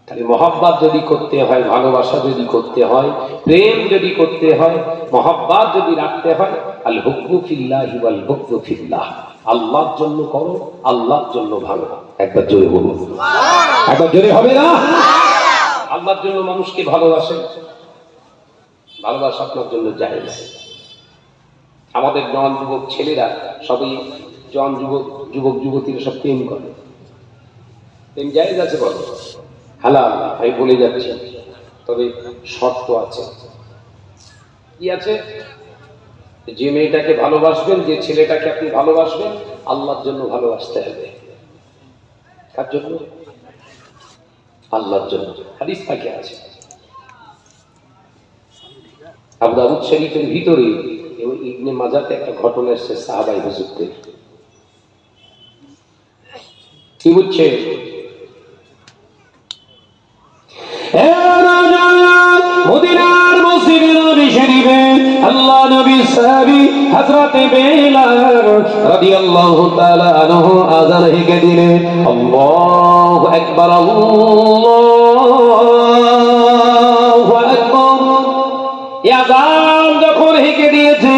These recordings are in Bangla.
তাহলে মহব্বত যদি করতে হয়, ভালোবাসা যদি করতে হয়, প্রেম যদি করতে হয়, মহব্বত যদি রাখতে হয়, আল হুব্বু ফিল্লাহি ওয়াল বুগযু ফিল্লাহ, আল্লাহর জন্য করো, আল্লাহর জন্য ভালো। একবার জোরে বলুন, একবার জোরে হবে না? আল্লাহর জন্য মানুষকে ভালোবাসে, ভালোবাসা আপনার জন্য জায়েজ। আমাদের নন যুবক ছেলেরা সবই জন যুবক যুবক যুবতীরা সব প্রেম করে। প্রেম জায়েজ আছে বলো? হালাল, আমি বলে যাচ্ছি, তবে শর্ত আছে। কি আছে? যে মেয়েটাকে ভালোবাসবেন, যে ছেলেটাকে আপনি ভালোবাসবেন, আল্লাহর জন্য ভালোবাসতে হবে। কার জন্য? আল্লাহর জন্য। হাদিস পাকে আছে, আবু দাউদ শরীফের ভিতরে এবং ইবনে মাজাতে একটা ঘটনা এসেছে সাহাবায়ে হুজুরদের। কি বলছে? মদিনার মসজিদে নবী শরীফে আল্লাহ নবীর সাহাবী হযরত বেলাল রাদিয়াল্লাহু তাআলা আনহু আযান হেঁকে দিলেন, আল্লাহু আকবার, আল্লাহু আকবার। এই আযান যখন হেঁকে দিয়েছে,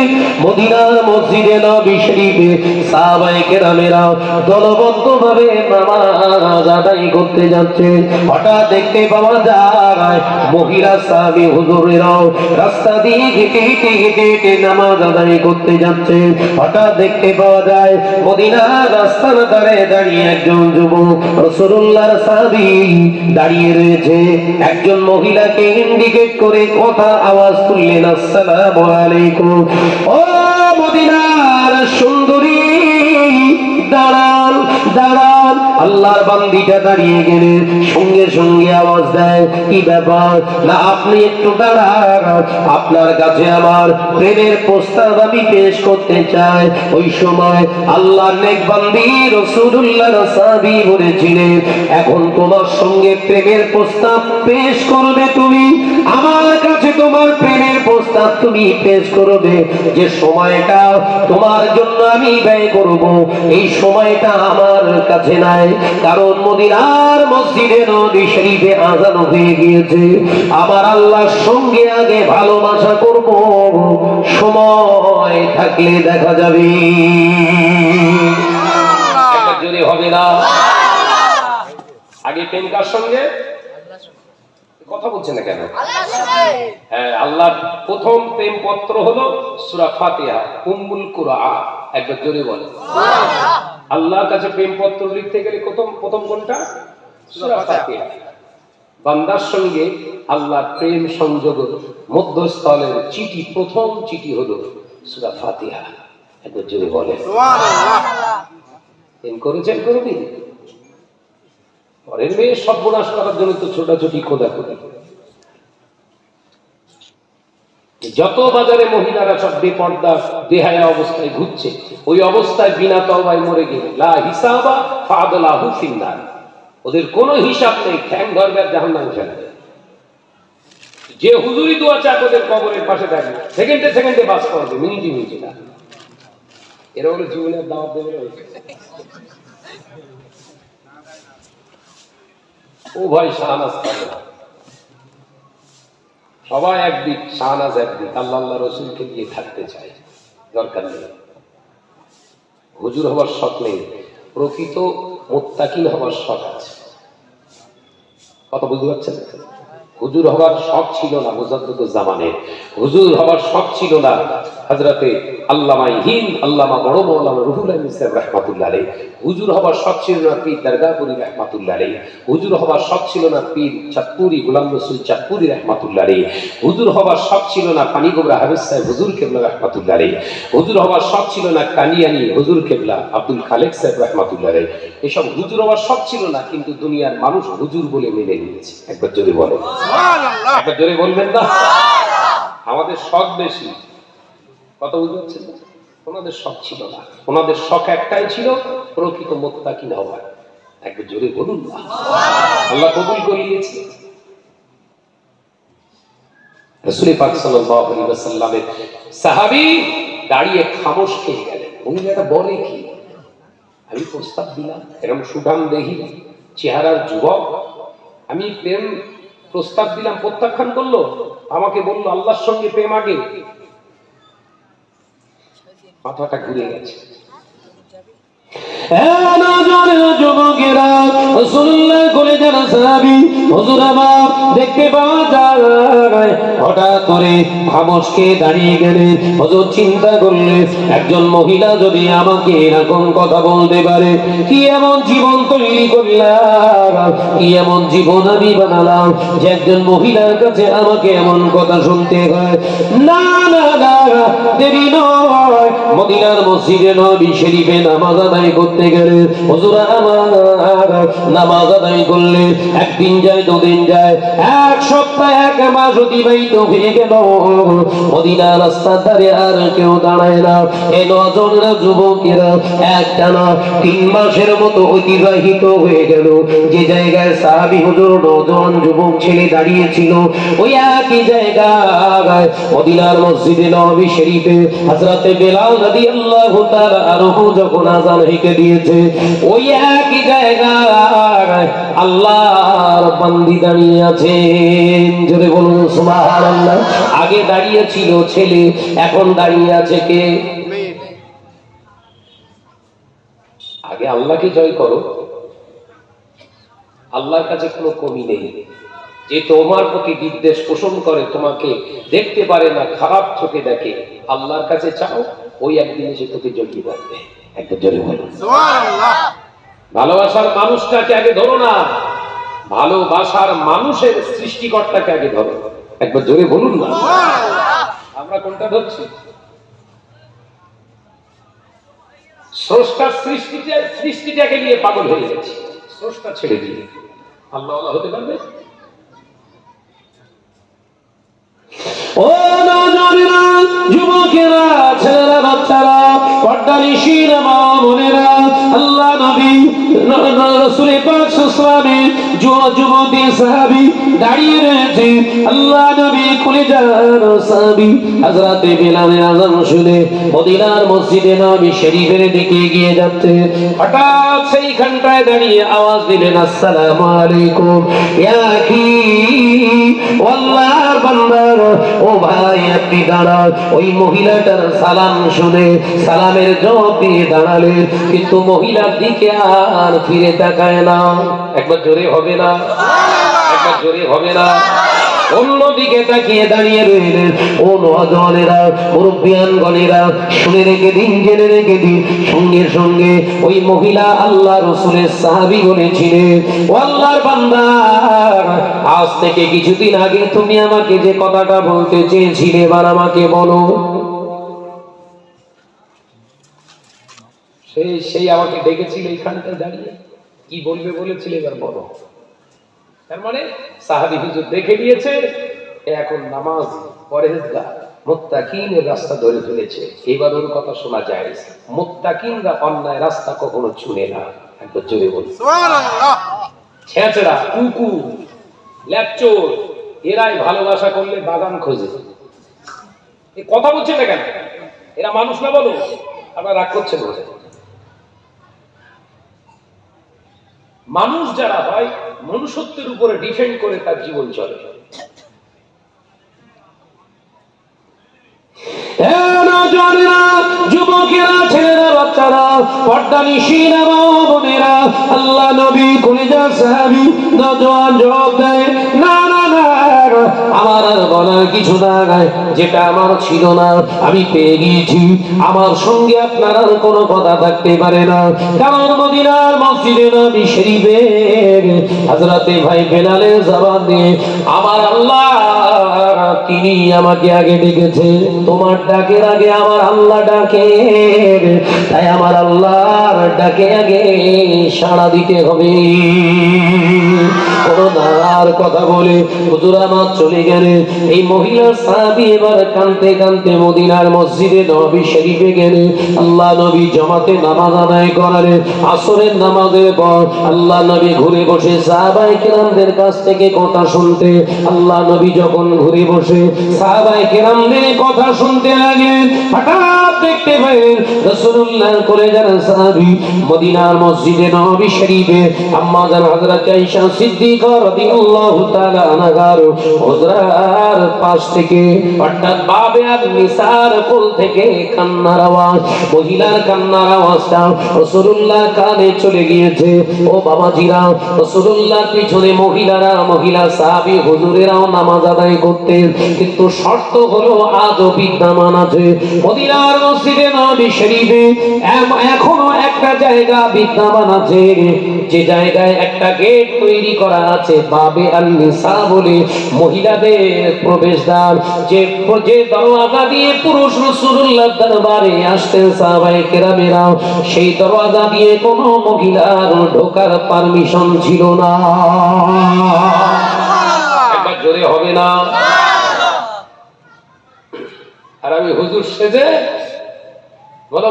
মদিনার মসজিদে নবী শরীফে সাহাবায়ে কেরামেরা দলবদ্ধভাবে নামাজ আদায় করতে যাচ্ছে। হঠাৎ দেখতে পাওয়া যায় মহিলা সাহাবী হুজুরেরাও রাস্তা দিয়ে হেঁটে হেঁটে হেঁটে হেঁটে নামাজ আদায় করতে যাচ্ছে। হঠাৎ দেখতে পাওয়া যায় মদিনার রাস্তার ধারে দাঁড়িয়ে একজন যুবক রাসূলুল্লাহর সাহাবী দাঁড়িয়ে রয়েছে। একজন মহিলাকে ইন্ডিকেট করে কথা আওয়াজ তুললেন, আসসালামু আলাইকুম। ও মদিনার সুন্দরী, দাঁড়ান দাঁড়ান। আল্লাহর বান্দিটা দাঁড়িয়ে গেলে সঙ্গে সঙ্গে আওয়াজ দেয়, কি ব্যাপার? না আপনি একটু দাঁড়ান, আপনার কাছে আমার প্রেমের প্রস্তাব আমি পেশ করতে চাই। ওই সময় আল্লাহর নেক বান্দি রাসূলুল্লাহর সাহাবী বলেছিলেন, এখন তোমার সঙ্গে প্রেমের প্রস্তাব পেশ করবে তুমি, আমার কাছে তোমার প্রেমের প্রস্তাব তুমি পেশ করবে। যে সময়টা তোমার জন্য আমি ব্যয় করব, এই সময়টা আমার কাছে নাই, কারণ মদিনার মসজিদে নবী শরীফে আযান হয়ে গিয়েছে। আমার আল্লাহর সঙ্গে আগে ভালোবাসা করব, সময় থাকলে দেখা যাবে। একটা জোরে হবে না? আগে প্রেম কার সঙ্গে? কথা বলছে না কেন? হ্যাঁ, আল্লাহর প্রথম প্রেম পত্র হলো সূরা ফাতিহা, উম্মুল কুরআন। একবার জোরে বলে আল্লাহর কাছে প্রেম পত্র লিখতে গেলে প্রথম কোনটা? সূরা ফাতিহা। বান্দার সঙ্গে আল্লাহর প্রেম সংযোগ মধ্যস্থলের চিঠি, প্রথম চিঠি হলো সূরা ফাতিহা। একবার জোরে বলে সুবহানাল্লাহ। প্রেম করেছেন কোনদিন? পরের মেয়ে সর্বনাশ করার জন্য তো ছোটাছুটি খোদাখুদি। যত বাজারে মহিলারা সব বেপর্দা বেহায়া অবস্থায় ঘুরছে, ওই অবস্থায় বিনা তওবায় মরে গেলে লা হিসাবা ফাদলাহু ফিন্নার, ওদের কোনো হিসাব নেই, ঠ্যাং ধরবে আর জাহান্নামে ফেলবে। যে হুজুরি দোয়া চাক ওদের কবরের পাশে থাকবে, সেকেন্ডে সেকেন্ডে বাস করবে, মিনিটে মিনিটে না। এরা হলো জীবনের দাওয়াত দেবে। ও ভাই শাহনাজ করে না, সবাই একদিক, শাহনাজ একদিক, আল্লাহ আল্লাহ রসুলকে দিয়ে থাকতে চায়, দরকার নেই। হুজুর হবার শখ নেই, প্রকৃত মুত্তাকিন হবার শখ আছে। কথা বুঝতে পারছেন? হুজুর হবার শখ ছিল না মুজাদ্দিদুজ জামানে, হুজুর হবার শখ ছিল না হযরতে আল্লামা হিন্দ, আল্লামা বড় মাওলানা রুহুল আমিন সাহেব রাহমাতুল্লাহ আলাইহি। হুজুর হবার শখ ছিল না পীর দরগাপুরি রাহমাতুল্লাহ আলাইহি। হুজুর হবার শখ ছিল না পীর চাঁদপুরি গোলাম রসুল চাঁদপুরি রাহমাতুল্লাহ আলাইহি। হুজুর হবার শখ ছিল না পানিগোবরা হাফেজ সাহেব হুজুর কেবলা রাহমাতুল্লাহ আলাইহি। হুজুর হবার শখ ছিল না কানিয়ানি হুজুর কেবলা আব্দুল খালেক সাহেব রাহমাতুল্লাহ আলাইহি। এসব হুজুর হবার শখ ছিল না, কিন্তু দুনিয়ার মানুষ হুজুর বলে মেনে নিয়েছে। একবার জোরে বলেন সুবহানাল্লাহ। একবার জোরে বলবেন না? আমাদের শখ বেশি। কথা বুঝতে পারছেন? ওনাদের শখ ছিল না, ওনাদের শখ একটাই ছিল, প্রকৃত মুত্তাকিন হওয়া। একবার জোরে বলুন না। আল্লাহ কবুল করে নিয়েছে। রাসূল পাক সাল্লাল্লাহু আলাইহি ওয়াসাল্লামের সাহাবী দাঁড়িয়ে খামোশ খেয়ে গেলেন। মহিলাটা বলে কি, আমি প্রস্তাব দিলাম, এরকম সুঠাম দেহি চেহারার যুবক, আমি প্রেম প্রস্তাব দিলাম, প্রত্যাখ্যান করলো, আমাকে বললো আল্লাহর সঙ্গে প্রেম আগে। মাথাটা ঘুরে গেছে। দেখতে পাওয়া যায় হঠাৎ করে খামোশকে দাঁড়িয়ে গেলেন। হুজুর চিন্তা করলেন, একজন মহিলা যদি আমাকে এরকম কথা বলতে পারে, কি এমন জীবন তৈরি করলাম, কি এমন জীবন আমি বানালাম যে একজন মহিলার কাছে আমাকে এমন কথা শুনতে হয়। না না না, দেরি নয়, মদিনার মসজিদে নবী শরীফে নামাজ আদায় করতে গেলে হুজুর আমার নামাজ আদায় করলে একদিন যায়, দুদিন যায়, এক সপ্তাহ, এক মাস অতিবাহিত হয়ে গেল, মদিনার রাস্তার ধারে আর কেউ দাঁড়ায় না। এই নজনেরা যুবকেরা একটানা 3 মাসের মতো অতিবাহিত হয়ে গেল। যে জায়গায় সাহাবী হুজুর নজন যুবক ছেলে দাঁড়িয়েছিল, ওই একই জায়গায় মদিনার মসজিদে নববী শরীফে হযরতে বেলাল রাদিয়াল্লাহু তাআলা আনহু যখন আযান হেঁকে দিয়েছে, ওই একই জায়গায় আল্লাহর বান্দি দাঁড়িয়ে আছেন। জোরে বলুন সুবহানাল্লাহ। আগে দাঁড়িয়ে ছিল ছেলে, এখন দাঁড়িয়ে আছে কে? আগে আল্লাহকে জয় করো, আল্লাহর কাছে কোনো কমি নেই। যে তোমার প্রতি বিদ্বেষ পোষণ করে, তোমাকে দেখতে পারে না, খারাপ চোখে দেখে, আল্লাহর কাছে চাও, ওই একদিন এসে তোকে জড়িয়ে রাখবে। একদম জোরে বলুন সুবহানাল্লাহ। ভালোবাসার মানুষটাকে আগে ধরো না, ভালোবাসার মানুষের সৃষ্টিকর্তাকে আগে ধরো। একবার জোরে বলুন না সুবহানাল্লাহ। আমরা কোনটা ধরছি? স্রষ্টার সৃষ্টিটাকে নিয়ে পাগল হয়ে গেছে, স্রষ্টা ছেড়ে দিয়ে আল্লাহ আল্লাহ হতে পারবে? ও নজরেরা, যুবকেরা, ছেলেরা, বাচ্চারা, পর্দানিশীরা, মা বোনেরা, আল্লাহ নবী রাসূল পাক সাল্লাল্লাহু আলাইহি যুবতী সাহাবী দাঁড়িয়ে রয়েছে। আল্লাহ নবী কলিজার সাহাবী হযরত বেলালের আযান শুনে মদিনার মসজিদে নবী শরীফের দিকে এগিয়ে যাচ্ছে। হঠাৎ সেইখানটায় দাঁড়িয়ে আওয়াজ দিলেন, আসসালামু আলাইকুম ইয়া আখি, আল্লাহর বান্দা, ও ভাই আপনি দাঁড়ান। ওই মহিলাটার সালাম শুনে সালামের জবাব দিয়ে দাঁড়ালেন, কিন্তু মহিলার দিকে আর ফিরে তাকায় না। একবার জোরে হবে না? একবার জোরে হবে না? অন্যদিকে তাকিয়ে দাঁড়িয়ে রইলেন। ও নওজওয়ানেরা, মুরব্বিয়ানগণেরা, শুনে রেখে দিন, জেনে রেখে দিন, সঙ্গে সঙ্গে ওই মহিলা আল্লাহ রাসূলের সাহাবী বলেছিলেন, ও আল্লাহর বান্দা, আজ থেকে কিছুদিন আগে তুমি আমাকে যে কথাটা বলতে চেয়েছিলে, এবার আমাকে বলো। সেই আমাকে ডেকেছিল এইখানটায় দাঁড়িয়ে, কি বলবে বলেছিল, এবার বলো। তার মানে সাহাবী হুজুর দেখে দিয়েছে, এখন নামাজ পরহেজগার মুত্তাকিনের রাস্তা ধরে ফেলেছে, এবার ওর কথা শোনা যায়। মুত্তাকিনরা অন্যায় রাস্তা কখনো চুনে না। একবার জোরে বল সুবহানাল্লাহ। ছেঁচড়া, কুকুর, ল্যাপচোর, এরাই ভালোবাসা করলে বাগান খোঁজে। এই কথা বলছে না কেন? এরা মানুষ না? বলো, আপনারা রাগ করছেন বলে। মানুষ যারা হয়, মনুষ্যত্বের উপরে ডিপেন্ড করে তার জীবন চলে। যুবকেরা, ছেলেরা, বাচ্চারা, পর্দানিশীরা, মা বোনেরা, আল্লাহ নবী কলিজার সাহাবী নওজোয়ান জবাব দেয়, না না না, আমার আর বলার কিছু নাই, যেটা আমার ছিল না আমি পেয়ে গিয়েছি। আমার সঙ্গে আপনার আর কোনো কথা থাকতে পারে না, কারণ মদিনার মসজিদে নবী শরীফে হযরতে ভাই বেলালের জবান দিয়ে আমার আল্লাহ, তিনি আমাকে আগে ডেকেছে। তোমার ডাকের আগে আমার আল্লাহ ডাকে, তাই আমার আল্লাহর ডাকে আগে সাড়া দিতে হবে। কোনো তার কথা বলে হুজুর আমার চলে গেলেন। এই মহিলা সাহাবী এবার কাঁদতে কাঁদতে মদিনার মসজিদে নববী শরীফে গেলেন। আল্লাহ নবী জামাতে নামাজ আদায় করালেন। আসরের নামাজের পর আল্লাহ নবী ঘুরে বসে সাহাবায়ে কেরামদের কাছ থেকে কথা শুনতে। আল্লাহ নবী যখন ঘুরে বসে সাহাবায়ে কেরামদের কথা শুনতে লাগলেন, হঠাৎ দেখতে পেলেন রাসূলুল্লাহর কলেজার সাহাবী মদিনার মসজিদে নববী শরীফে আম্মা জান হযরত আয়েশা সিদ্দিকা রাদিয়াল্লাহু তাআলা আনহার হুজরার পাশ থেকে অর্থাৎ বাবে আর নিসার কোল থেকে কান্নার আওয়াজ, মহিলার কান্নার আওয়াজটা রাসূলুল্লাহ কানে চলে গিয়েছে। ও বাবাজিরা, রাসূলুল্লাহর পিছনে মহিলা সাহাবী হুজুরেরাও নামাজ আদায় করতেন, কিন্তু শর্ত হলো আজও বিদ্যমান আছে মদিনার মসজিদে নববী শরীফে এখনো একটা জায়গা বিদ্যমান আছে, যে জায়গায় একটা গেট তৈরি করা আছে বাবে আন নিসা বলে, মহিলাদের প্রবেশদ্বার, যে দরওয়াজা দিয়ে পুরুষ রাসূলুল্লাহর দরবারে আসতেন সাহাবায়ে কেরামেরা, সেই দরওয়াজা দিয়ে কোনো মহিলার ঢোকার পারমিশন ছিল না। একবার জোরে হবে না? আর আমি হুজুর সেজে বলো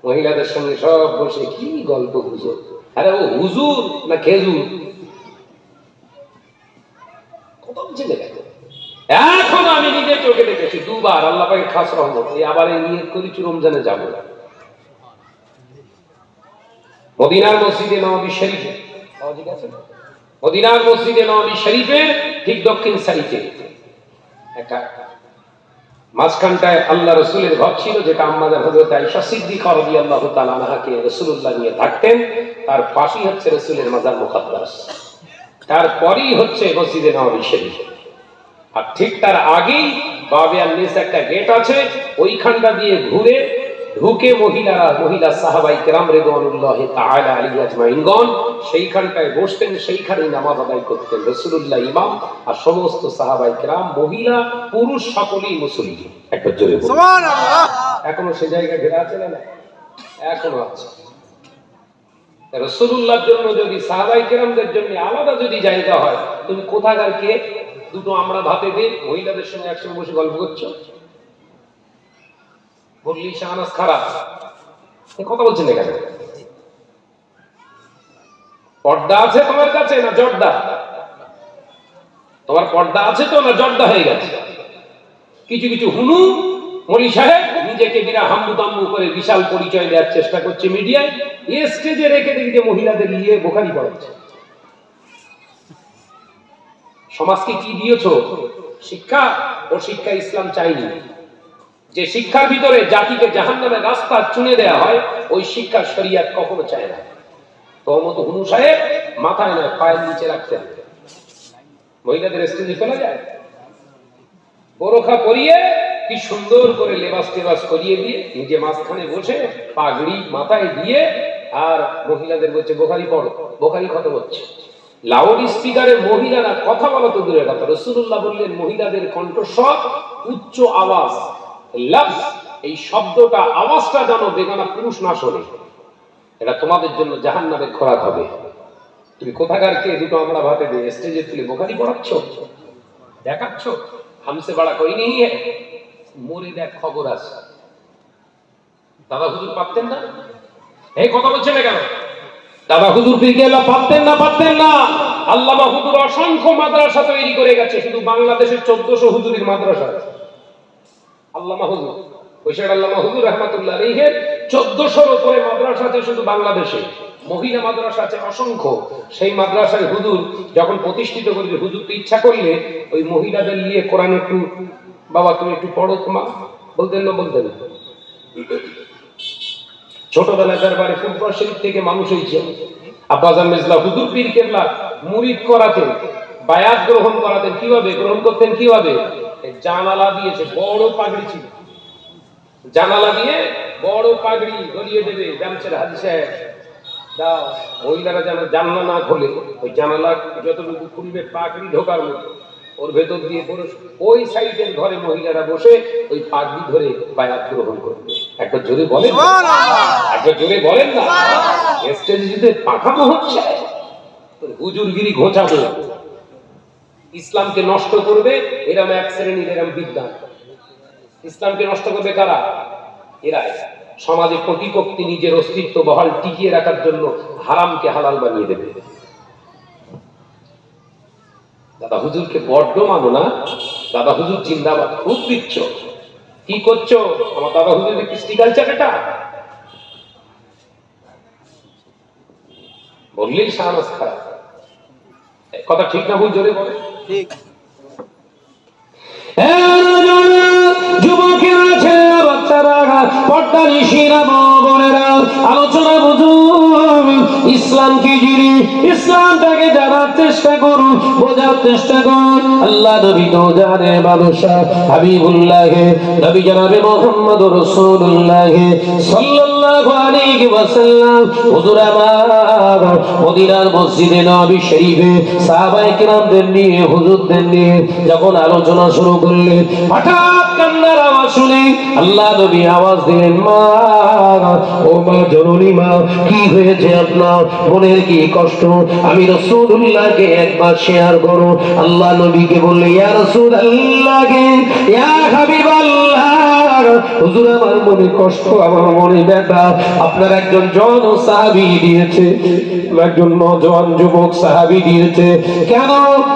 মহিলাদের সঙ্গে সব বসে কি গল্প হুজুর, আরে ও হুজুর না খেজুর, কত জেনে গেছে। এখন আমি নিজে চোখে দেখেছি দুবার, আল্লাহ পাকের খাস রহমত। আবার এই নিয়ত করেছি রমজানে যাব মদিনার মসজিদে নববী শরীফে। মদিনার মসজিদে নববী শরীফে ঠিক দক্ষিণ সাইডে একটা মাঝখানটায় আল্লাহ রাসূলের ঘর ছিল, যেটা আম্মা জান হযরত আয়েশা সিদ্দিকা রাদিয়াল্লাহু তাআলা আনহাকে রাসূলুল্লাহ নিয়ে থাকতেন। তার পাশেই হচ্ছে রাসূলের মাজার মুকাদ্দাস, তারপরেই হচ্ছে মসজিদে নববী শরীফ। আর ঠিক তার আগেই বাবে আন নিসা একটা গেট আছে, ওইখানটা দিয়ে ঘুরে ঢুকে মহিলা সাহাবায়ে কেরাম রিদওয়ানুল্লাহি তাআলা আলাইহিম আজমাইনগণ সেইখানটায় বসতেন, সেইখানেই নামাজ আদায় করতেন রাসূলুল্লাহ ইমাম, আর সমস্ত সাহাবায়ে কেরাম মহিলা পুরুষ সকলেই মুসল্লি। একবার জোরে বলুন সুবহানাল্লাহ। এখনো সেই জায়গা ঘেরা আছে না? এখনো আছে। রাসূলুল্লাহর জন্য যদি সাহাবায়ে কেরামদের জন্য আলাদা যদি জায়গা হয়, তুমি কোথাকার কে দুটো আমরা ভাতে দে মহিলাদের সঙ্গে একসঙ্গে বসে গল্প করছো, বললি শাহনাজ খারাপ কথা বলছেন এখানে? পর্দা আছে তোমার কাছে না জর্দা? তোমার পর্দা আছে তো না জর্দা হয়ে গেছে? কিছু কিছু হুনু মলি সাহেব নিজেকে বিরা হাম্বু তাম্বু করে বিশাল পরিচয় দেওয়ার চেষ্টা করছে মিডিয়ায়, এই স্টেজে রেখে দেখি যে মহিলাদের নিয়ে বোখারি পড়াচ্ছে। সমাজকে কি দিয়েছো? শিক্ষা। ও শিক্ষা ইসলাম চাইনি। যে শিক্ষার ভিতরে জাতিকে জাহান্নামের রাস্তা চুনে দেয়া হয়, ওই শিক্ষা শরীয়ত কখনো চায় না। তোমতো হুনু সাহেব মাথায় নয় পায়ের নিচে রাখতে হবে। মহিলাদের স্টেজে ফেলা যায়? বোরখা পরিয়ে কি সুন্দর করে লেবাস করিয়ে দিয়ে নিজে মাঝখানে বসে পাগড়ি মাথায় দিয়ে আর মহিলাদের বলছে বোখারি পড়ো, বোখারি খতম হচ্ছে। লাউড স্পিকারে মহিলারা কথা বলা তো দূরের কথা, রাসূলুল্লাহ বললেন মহিলাদের কণ্ঠস্বর উচ্চ আওয়াজ লফজ, এই শব্দটা আওয়াজটা যেন বেগানা পুরুষ না শোনে, এটা তোমাদের জন্য জাহান্নামের খোরাক হবে। তুমি কোথাকার কে দুটো আমরা ভাতে দিয়ে স্টেজে তুলে বোখারি পড়াচ্ছ, দেখাচ্ছ হামসে বাড়া কই নেই, মরে দেখ খবর আছে। দাদা হুজুর পারতেন না? এই কথা বলছেন না কেন? দাদা হুজুর পীরকেল্লা পারতেন না? আল্লামা হুজুর অসংখ্য মাদ্রাসা তৈরি করে গেছে, শুধু বাংলাদেশের 1400 হুজুরের মাদ্রাসা আছে। আল্লামা হুজুর ওইসব আল্লামা হুজুর রাহমাতুল্লাহ আলাইহি 1400-এর উপরে মাদ্রাসা আছে শুধু বাংলাদেশে। মহিলা মাদ্রাসা আছে অসংখ্য। সেই মাদ্রাসায় হুজুর যখন প্রতিষ্ঠিত করেছে, হুজুর তো ইচ্ছা করলে ওই মহিলাদের নিয়ে কোরআন একটু, বাবা তুমি একটু পড়ো তোমা, বলতেন না? ছোটবেলায় দরবারে ফুলপুর শরীফ থেকে মানুষ হয়েছে, আব্বাজান মেজলা হুজুর পীর কেবলা মুরিদ করাতেন, বায়াত গ্রহণ করাতেন। কিভাবে গ্রহণ করতেন? কিভাবে? জানালা দিয়েছে, বড় পাগড়ি ছিল, জানালা দিয়ে বড় পাগড়ি গলিয়ে দেবে, জামশের হাজি সাহেব দাও। মহিলারা যেন জানলা না খোলে, ওই জানালা যতটুকু খুলবে পাগড়ি ঢোকার মতো, ওর ভেতর দিয়ে পুরুষ ওই সাইডের ঘরে মহিলারা বসে ওই পাগড়ি ধরে বায়াত গ্রহণ করবে। একবার জোরে বলেন, একবার জোরে বলেন না। স্টেজে যদি পাঠানো হচ্ছে তো হুজুরগিরি ঘোচাবে, ইসলামকে নষ্ট করবে, এরম এক শ্রেণীর এরম বিদ্যা। ইসলামকে নষ্ট করবে কারা? এরাই। সমাজে প্রতিপত্তি নিজের অস্তিত্ব বহাল টিকিয়ে রাখার জন্য হারামকে হালাল বানিয়ে দেবে। দাদা হুজুরকে বড্ড মানো না? দাদা হুজুর জিন্দাবাদ, খুব দিচ্ছ, কি করছো? আমার দাদা হুজুরের কৃষ্টি কালচার এটা বললেই সাহস খারাপ। কথা ঠিক না ভুল? জোরে বলে। ঠিক। যুবকেরা, ছেলেরা, বাচ্চারা, পর্দানিশীরা, মা বোনেরা, আলোচনা বুঝুন। ইসলাম কি জিনিস, ইসলামটাকে জানার চেষ্টা করুন, বোঝার চেষ্টা করুন। আল্লাহ নবী তো জানে বাদশাহ হাবিবুল্লাহ নবী জনাবে মুহাম্মদ রাসূলুল্লাহ সাল্লাল্লাহু আলাইহি ওয়াসাল্লাম হুজুর আমার মদিনার মসজিদে নববী শরীফে সাহাবায়ে কেরামদের নিয়ে, হুজুরদের নিয়ে যখন আলোচনা শুরু করলেন, হঠাৎ কান্নার আওয়াজ শুনে আল্লাহ নবী আওয়াজ দিলেন, মা, ও মা জননী, মা, কি হয়েছে আপনার? মনের কি কষ্ট? আমি রাসূলুল্লাহকে একবার শেয়ার করো। আল্লাহ নবীকে বললে, ইয়া রাসূলুল্লাহ, ইয়া হাবিবাল্লাহ, হুজুর আমার মনে কষ্ট, আমার মনে ব্যথা। আপনার একজন জন সাহাবী দিয়েছে, একজন নওজোয়ান যুবক সাহাবী দিয়েছে। কেন,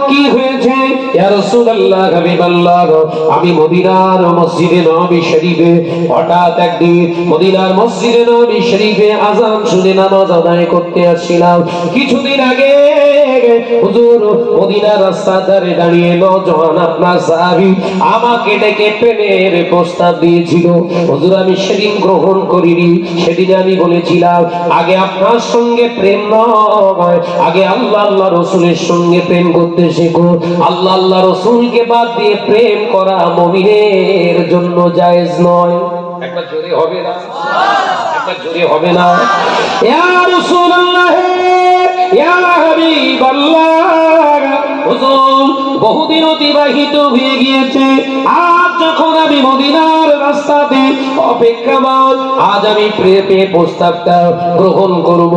কি হয়েছে? ইয়া রাসূলুল্লাহ, হাবিবাল্লাহ, আমি মদিনার মসজিদে নববী শরীফে হঠাৎ একদিন মদিনার মসজিদে নববী শরীফে আযান শুনে নামাজ আদায় করতে আসছিলাম। কিছুদিন আগে হুজুর মদিনার রাস্তার ধারে দাঁড়িয়ে নওজোয়ান আপনার সাহাবী আমাকে ডেকে প্রেমের প্রস্তাব দিয়েছিল। হুজুর আমি সেদিন গ্রহণ করিনি। সেদিন আমি বলেছিলাম, আগে আপনার সঙ্গে প্রেম নয়, আগে আল্লাহ আল্লাহ রসুলের সঙ্গে প্রেম করতে শেখো। আল্লাহ আল্লাহ রসুলকে বাদ দিয়ে প্রেম করা মুমিনের জন্য জায়েজ নয়। একবার জোরে হবে না? একবার জোরে হবে না? ইয়া রাসূলুল্লাহ, ইয়া হাবিবাল্লাহ, হুজুর বহুদিন অতিবাহিত হয়ে গিয়েছে। আজ যখন আমি মদিনার রাস্তাতে অপেক্ষামান, আজ আমি প্রেমে প্রস্তাবটা গ্রহণ করব।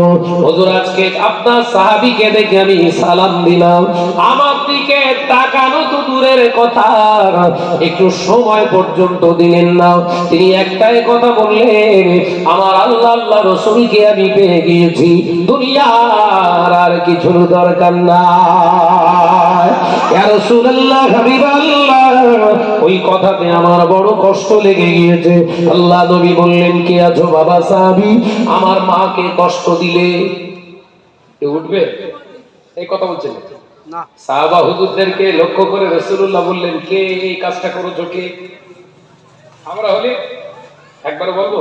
হুজুর আজকে আপনার সাহাবীকে দেখে আমি সালাম দিলাম, আমার দিকে তাকানো তো দূরের কথা, একটু সময় পর্যন্ত দিলেন না। তিনি একটাই কথা বললেন, আমার আল্লাহ আল্লাহ রাসূলকে আমি পেয়ে গিয়েছি, দুনিয়ার আর কিছুর দরকার নাই। ইয়া রাসূলুল্লাহ, হাবিবাল্লাহ, ওই কথাতে আমার বড় কষ্ট লেগে গিয়েছে। আল্লাহ নবী বললেন, কে আছো বাবা সাহাবী, আমার মাকে কষ্ট দিলে? কে উঠবে? এই কথা বলছেন না। সাহাবা হুজুরদেরকে লক্ষ্য করে রাসূলুল্লাহ বললেন, কে এই কাজটা করেছো? কে? আমরা হলে একবার বলবো?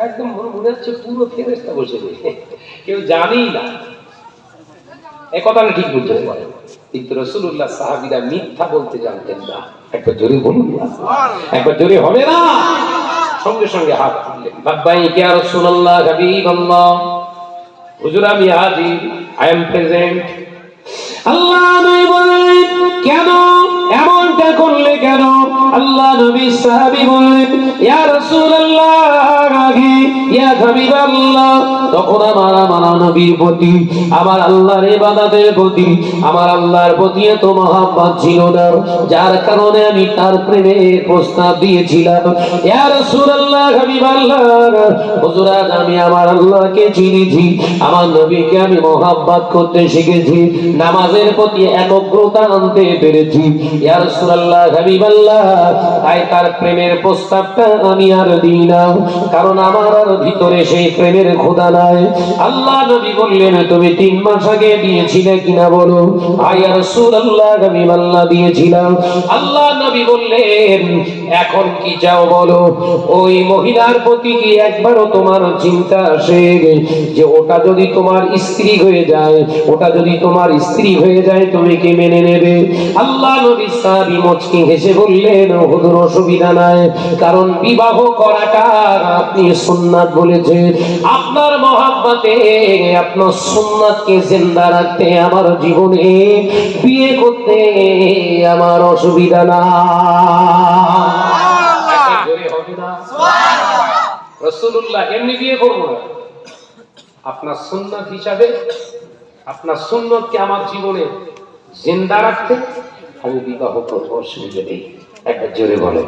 একদম মনে হচ্ছে পুরো ফেরেশতা বসে নেই, কেউ জানেই না। এই কথাটা ঠিক বুঝতে পারে, কিন্তু রাসূলুল্লাহ সাহাবীরা মিথ্যা বলতে জানতেন না। একবার জোরে বলুন না, একবার জোরে হবে না? সঙ্গে সঙ্গে হাত তুললেন, লাব্বাইক ইয়া রাসূলুল্লাহ, হাবিবাল্লাহ, হুজুর আমি হাজির, আই এম প্রেজেন্ট। আল্লাহ নবী বললেন, কেন এমনটা করলে কেন? আল্লাহ নবী সাহাবী বললেন, ইয়া রাসূলুল্লাহ, ইয়া হাবিবাল্লাহ, তখন আমার নবীর প্রতি, আমার আল্লাহর ইবাদতের প্রতি, আমার আল্লাহর প্রতি এত মহব্বত ছিল না, যার কারণে আমি তার প্রেমের প্রস্তাব দিয়েছিলাম। ইয়া রাসূলুল্লাহ, হাবিবাল্লাহ, হুজুর আমি আমার আল্লাহকে চিনেছি, আমার নবীকে আমি মহব্বত করতে শিখেছি, নামাজের প্রতি একগ্রতা আনতে পেরেছি। ইয়া রাসূলুল্লাহ, হাবিবাল্লাহ, তাই তার প্রেমের প্রস্তাবটা আমি আর দিই না, কারণ আমার আর ভিতরে সেই প্রেমের খোদা নাই। আল্লাহ নবী বললেন, তুমি 3 মাস আগে দিয়েছিলে কিনা বলো? ইয়া রাসূলুল্লাহ, হাবিবাল্লাহ, দিয়েছিলাম। আল্লাহ নবী বললেন, এখন কি চাও বলো? ওই মহিলার প্রতি কি একবারও তোমার চিন্তা আসে যে ওটা যদি তোমার স্ত্রী হয়ে যায়, ওটা যদি তোমার স্ত্রী হয়ে যায়, তুমি কি মেনে নেবে? আল্লাহ নবী সাহাবী মুচকি হেসে বললেন, হুজুর অসুবিধা নাই, কারণ বিবাহ করাটা আপনি সুন্নাত বলেছেন, আপনার মহব্বতে আপনার সুন্নাতকে জিন্দা রাখতে আমার জীবনে বিয়ে করতে আমার অসুবিধা না। রাসূলুল্লাহ এমনি বিয়ে করবো না, আপনার সুন্নাত হিসাবে আপনার সুন্নতকে আমার জীবনে জিন্দা রাখতে আমি বিবাহ করবো, অসুবিধা নেই। একটা জোরে বলে